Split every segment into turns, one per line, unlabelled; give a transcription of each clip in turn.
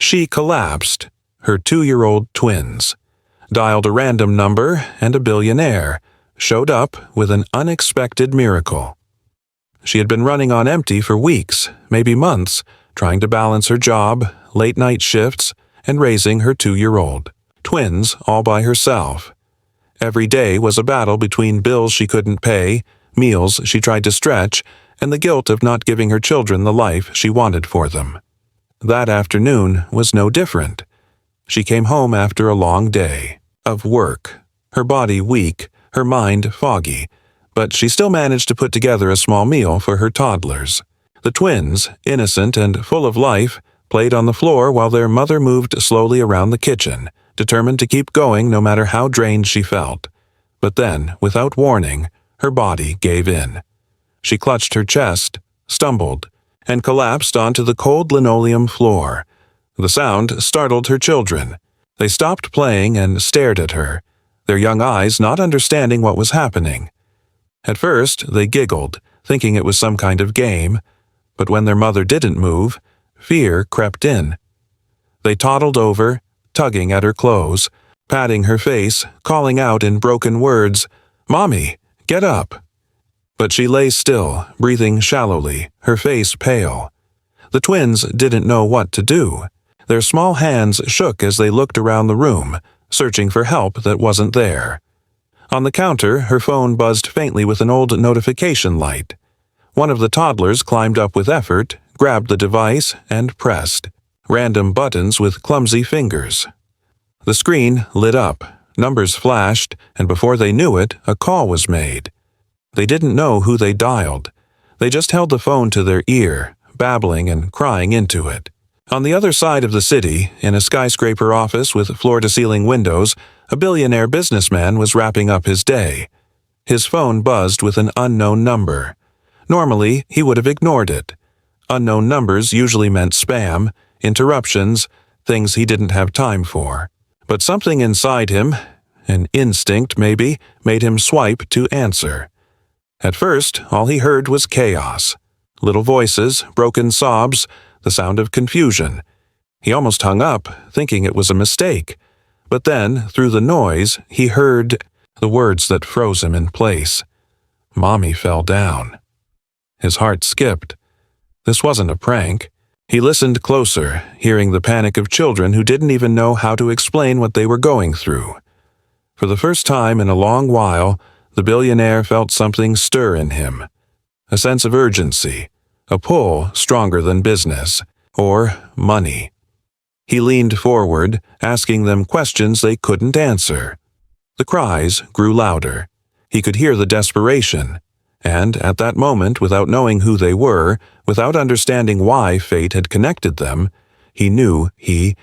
She collapsed. Her 2-year-old twins dialed a random number, and a billionaire showed up with an unexpected miracle. She had been running on empty for weeks, maybe months, trying to balance her job, late-night shifts, and raising her 2-year-old twins all by herself. Every day was a battle between bills she couldn't pay, meals she tried to stretch, and the guilt of not giving her children the life she wanted for them. That afternoon was no different. She came home after a long day of work, her body weak, her mind foggy, but she still managed to put together a small meal for her toddlers. The twins, innocent and full of life, played on the floor while their mother moved slowly around the kitchen, determined to keep going no matter how drained she felt. But then, without warning, her body gave in. She clutched her chest, stumbled, and collapsed onto the cold linoleum floor. The sound startled her children. They stopped playing and stared at her, their young eyes not understanding what was happening. At first, they giggled, thinking it was some kind of game, but when their mother didn't move, fear crept in. They toddled over, tugging at her clothes, patting her face, calling out in broken words, "Mommy, get up!" But she lay still, breathing shallowly, her face pale. The twins didn't know what to do. Their small hands shook as they looked around the room, searching for help that wasn't there. On the counter, her phone buzzed faintly with an old notification light. One of the toddlers climbed up with effort, grabbed the device, and pressed random buttons with clumsy fingers. The screen lit up, numbers flashed, and before they knew it, a call was made. They didn't know who they dialed. They just held the phone to their ear, babbling and crying into it. On the other side of the city, in a skyscraper office with floor-to-ceiling windows, a billionaire businessman was wrapping up his day. His phone buzzed with an unknown number. Normally, he would have ignored it. Unknown numbers usually meant spam, interruptions, things he didn't have time for. But something inside him, an instinct maybe, made him swipe to answer. At first, all he heard was chaos. Little voices, broken sobs, the sound of confusion. He almost hung up, thinking it was a mistake. But then, through the noise, he heard the words that froze him in place. "Mommy fell down." His heart skipped. This wasn't a prank. He listened closer, hearing the panic of children who didn't even know how to explain what they were going through. For the first time in a long while, the billionaire felt something stir in him. A sense of urgency, a pull stronger than business, or money. He leaned forward, asking them questions they couldn't answer. The cries grew louder. He could hear the desperation. And at that moment, without knowing who they were, without understanding why fate had connected them, he knew he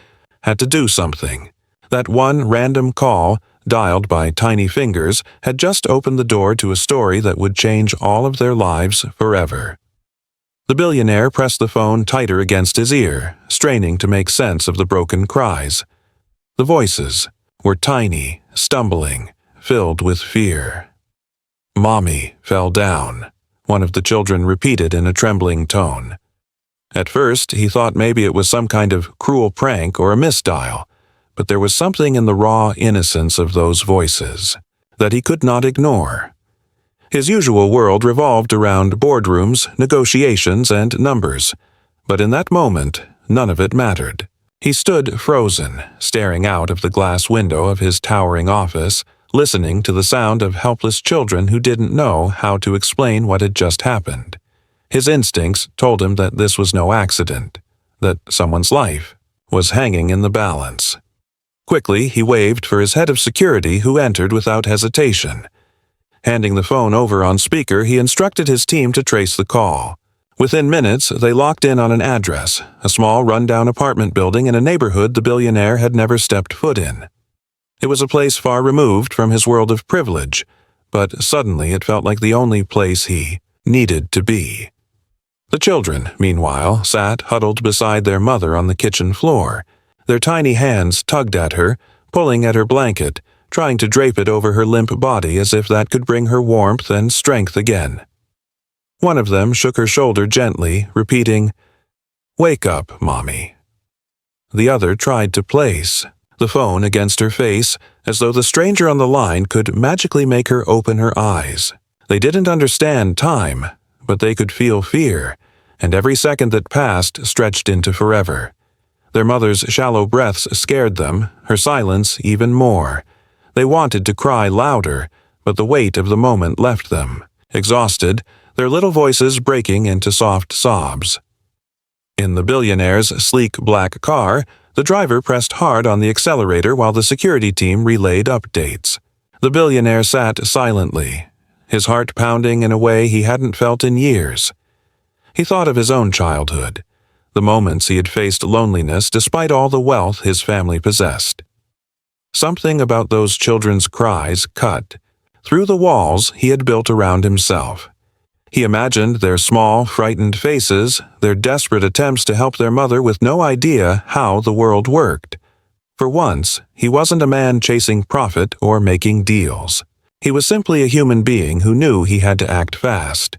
had to do something. That one random call, dialed by tiny fingers, had just opened the door to a story that would change all of their lives forever. The billionaire pressed the phone tighter against his ear, straining to make sense of the broken cries. The voices were tiny, stumbling, filled with fear. "Mommy fell down," one of the children repeated in a trembling tone. At first, he thought maybe it was some kind of cruel prank or a misdial, but there was something in the raw innocence of those voices that he could not ignore. His usual world revolved around boardrooms, negotiations, and numbers, but in that moment, none of it mattered. He stood frozen, staring out of the glass window of his towering office, listening to the sound of helpless children who didn't know how to explain what had just happened. His instincts told him that this was no accident, that someone's life was hanging in the balance. Quickly, he waved for his head of security, who entered without hesitation. Handing the phone over on speaker, he instructed his team to trace the call. Within minutes, they locked in on an address, a small rundown apartment building in a neighborhood the billionaire had never stepped foot in. It was a place far removed from his world of privilege, but suddenly it felt like the only place he needed to be. The children, meanwhile, sat huddled beside their mother on the kitchen floor. Their tiny hands tugged at her, pulling at her blanket, trying to drape it over her limp body as if that could bring her warmth and strength again. One of them shook her shoulder gently, repeating, "Wake up, Mommy." the other tried to place, the phone against her face, as though the stranger on the line could magically make her open her eyes. They didn't understand time, but they could feel fear, and every second that passed stretched into forever. Their mother's shallow breaths scared them, her silence even more. They wanted to cry louder, but the weight of the moment left them. Exhausted, their little voices breaking into soft sobs. In the billionaire's sleek black car, the driver pressed hard on the accelerator while the security team relayed updates. The billionaire sat silently, his heart pounding in a way he hadn't felt in years. He thought of his own childhood, the moments he had faced loneliness despite all the wealth his family possessed. Something about those children's cries cut through the walls he had built around himself. He imagined their small, frightened faces, their desperate attempts to help their mother with no idea how the world worked. For once, he wasn't a man chasing profit or making deals. He was simply a human being who knew he had to act fast.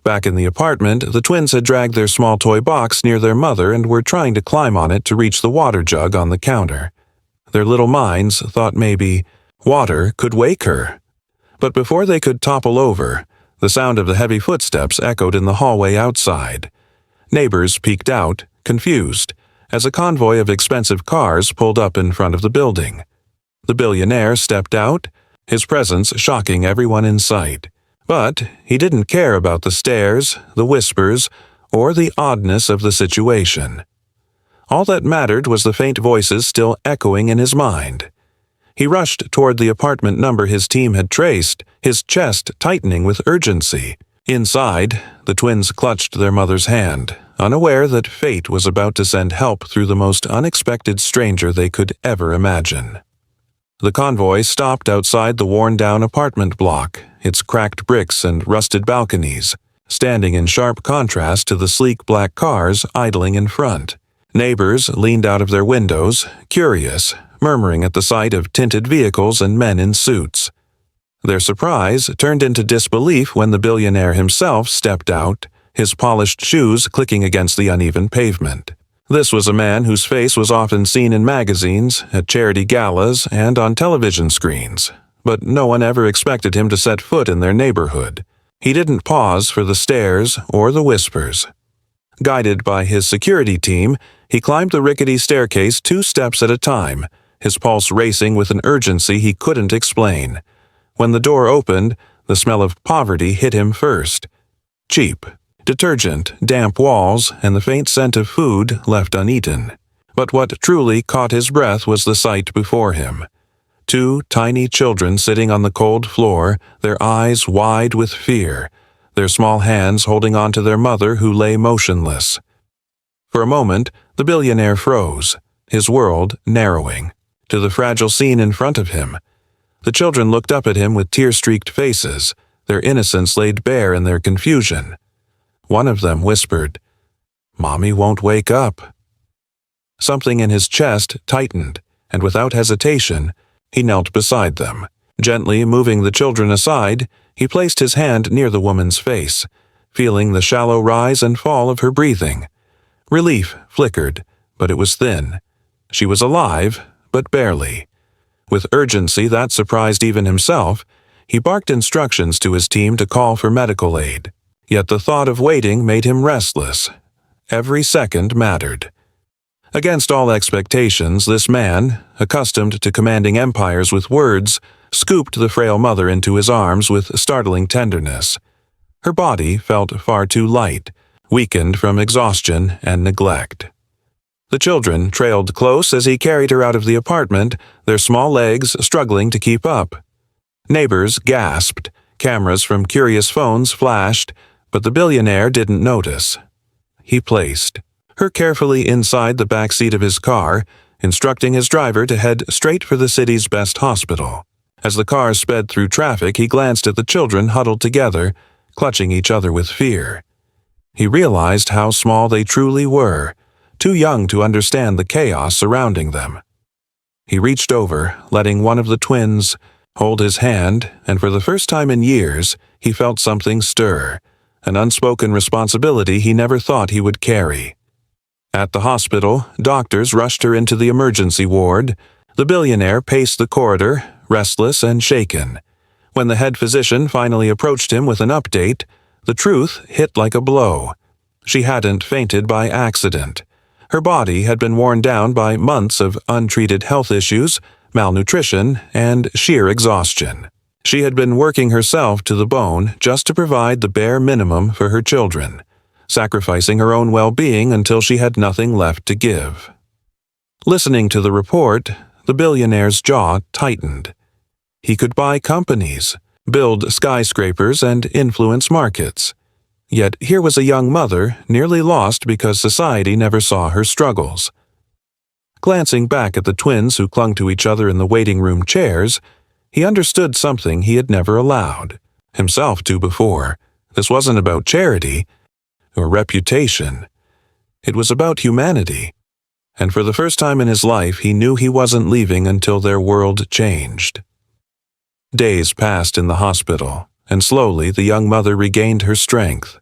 Back in the apartment, the twins had dragged their small toy box near their mother and were trying to climb on it to reach the water jug on the counter. Their little minds thought maybe water could wake her. But before they could topple over, the sound of the heavy footsteps echoed in the hallway outside. Neighbors peeked out, confused, as a convoy of expensive cars pulled up in front of the building. The billionaire stepped out, his presence shocking everyone in sight. But he didn't care about the stares, the whispers, or the oddness of the situation. All that mattered was the faint voices still echoing in his mind. He rushed toward the apartment number his team had traced, his chest tightening with urgency. Inside, the twins clutched their mother's hand, unaware that fate was about to send help through the most unexpected stranger they could ever imagine. The convoy stopped outside the worn-down apartment block, its cracked bricks and rusted balconies, standing in sharp contrast to the sleek black cars idling in front. Neighbors leaned out of their windows, curious, murmuring at the sight of tinted vehicles and men in suits. Their surprise turned into disbelief when the billionaire himself stepped out, his polished shoes clicking against the uneven pavement. This was a man whose face was often seen in magazines, at charity galas, and on television screens, but no one ever expected him to set foot in their neighborhood. He didn't pause for the stares or the whispers. Guided by his security team, he climbed the rickety staircase 2 steps at a time, his pulse racing with an urgency he couldn't explain. When the door opened, the smell of poverty hit him first. Cheap. Detergent, damp walls, and the faint scent of food left uneaten. But what truly caught his breath was the sight before him. 2 tiny children sitting on the cold floor, their eyes wide with fear, their small hands holding on to their mother who lay motionless. For a moment, the billionaire froze, his world narrowing, to the fragile scene in front of him. The children looked up at him with tear-streaked faces, their innocence laid bare in their confusion. One of them whispered, "Mommy won't wake up." Something in his chest tightened, and without hesitation, he knelt beside them. Gently moving the children aside, he placed his hand near the woman's face, feeling the shallow rise and fall of her breathing. Relief flickered, but it was thin. She was alive, but barely. With urgency that surprised even himself, he barked instructions to his team to call for medical aid. Yet the thought of waiting made him restless. Every second mattered. Against all expectations, this man, accustomed to commanding empires with words, scooped the frail mother into his arms with startling tenderness. Her body felt far too light, weakened from exhaustion and neglect. The children trailed close as he carried her out of the apartment, their small legs struggling to keep up. Neighbors gasped, cameras from curious phones flashed, but the billionaire didn't notice. He placed her carefully inside the back seat of his car, instructing his driver to head straight for the city's best hospital. As the car sped through traffic, he glanced at the children huddled together, clutching each other with fear. He realized how small they truly were, too young to understand the chaos surrounding them. He reached over, letting one of the twins hold his hand, and for the first time in years, he felt something stir, an unspoken responsibility he never thought he would carry. At the hospital, doctors rushed her into the emergency ward. The billionaire paced the corridor, restless and shaken. When the head physician finally approached him with an update, the truth hit like a blow. She hadn't fainted by accident. Her body had been worn down by months of untreated health issues, malnutrition, and sheer exhaustion. She had been working herself to the bone just to provide the bare minimum for her children, sacrificing her own well-being until she had nothing left to give. Listening to the report, the billionaire's jaw tightened. He could buy companies, build skyscrapers, and influence markets. Yet here was a young mother nearly lost because society never saw her struggles. Glancing back at the twins who clung to each other in the waiting room chairs, he understood something he had never allowed himself to before. This wasn't about charity or reputation. It was about humanity. And for the first time in his life, he knew he wasn't leaving until their world changed. Days passed in the hospital, and slowly the young mother regained her strength.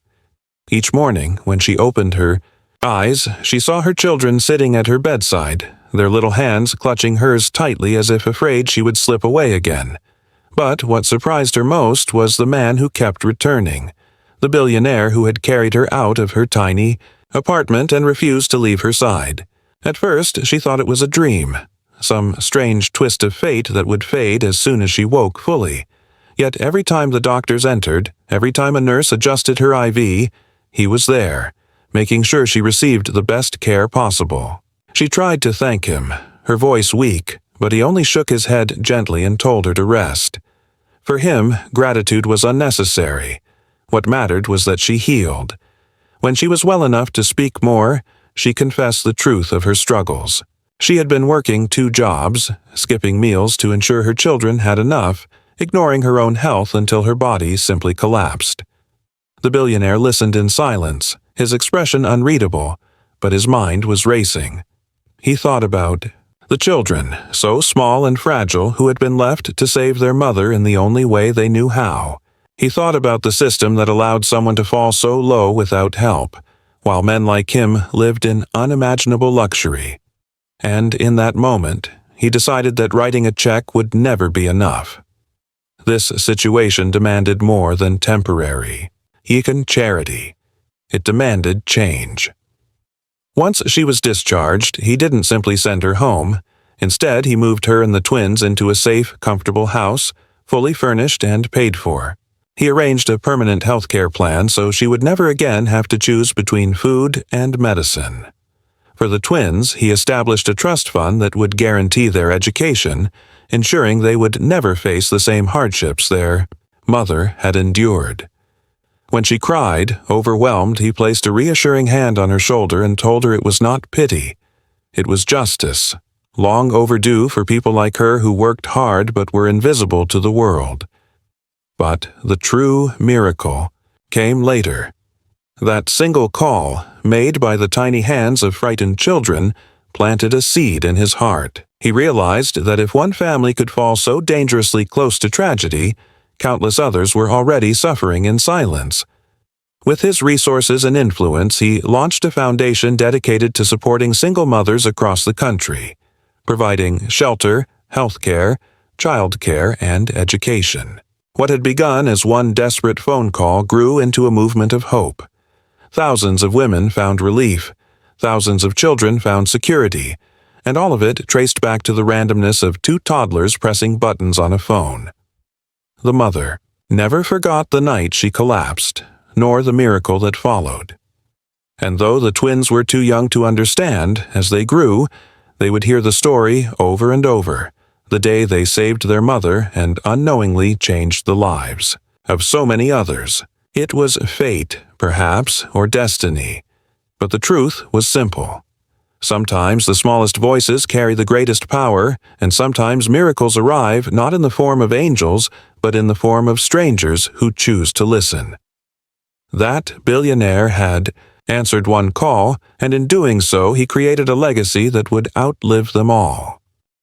Each morning, when she opened her eyes, she saw her children sitting at her bedside, their little hands clutching hers tightly as if afraid she would slip away again. But what surprised her most was the man who kept returning, the billionaire who had carried her out of her tiny apartment and refused to leave her side. At first, she thought it was a dream, some strange twist of fate that would fade as soon as she woke fully. Yet every time the doctors entered, every time a nurse adjusted her IV, he was there, making sure she received the best care possible. She tried to thank him, her voice weak, but he only shook his head gently and told her to rest. For him, gratitude was unnecessary. What mattered was that she healed. When she was well enough to speak more, she confessed the truth of her struggles. She had been working 2 jobs, skipping meals to ensure her children had enough, ignoring her own health until her body simply collapsed. The billionaire listened in silence, his expression unreadable, but his mind was racing. He thought about the children, so small and fragile, who had been left to save their mother in the only way they knew how. He thought about the system that allowed someone to fall so low without help, while men like him lived in unimaginable luxury. And in that moment, he decided that writing a check would never be enough. This situation demanded more than temporary, even charity. It demanded change. Once she was discharged, he didn't simply send her home. Instead, he moved her and the twins into a safe, comfortable house, fully furnished and paid for. He arranged a permanent health care plan so she would never again have to choose between food and medicine. For the twins, he established a trust fund that would guarantee their education, ensuring they would never face the same hardships their mother had endured. When she cried, overwhelmed, he placed a reassuring hand on her shoulder and told her it was not pity. It was justice, long overdue for people like her who worked hard but were invisible to the world. But the true miracle came later. That single call, made by the tiny hands of frightened children, planted a seed in his heart. He realized that if one family could fall so dangerously close to tragedy, countless others were already suffering in silence. With his resources and influence, he launched a foundation dedicated to supporting single mothers across the country, providing shelter, health care, child care, and education. What had begun as one desperate phone call grew into a movement of hope. Thousands of women found relief, thousands of children found security, and all of it traced back to the randomness of 2 toddlers pressing buttons on a phone. The mother never forgot the night she collapsed, nor the miracle that followed. And though the twins were too young to understand, as they grew, they would hear the story over and over, the day they saved their mother and unknowingly changed the lives of so many others. It was fate, perhaps, or destiny, but the truth was simple. Sometimes the smallest voices carry the greatest power, and sometimes miracles arrive not in the form of angels, but in the form of strangers who choose to listen. That billionaire had answered one call, and in doing so he created a legacy that would outlive them all.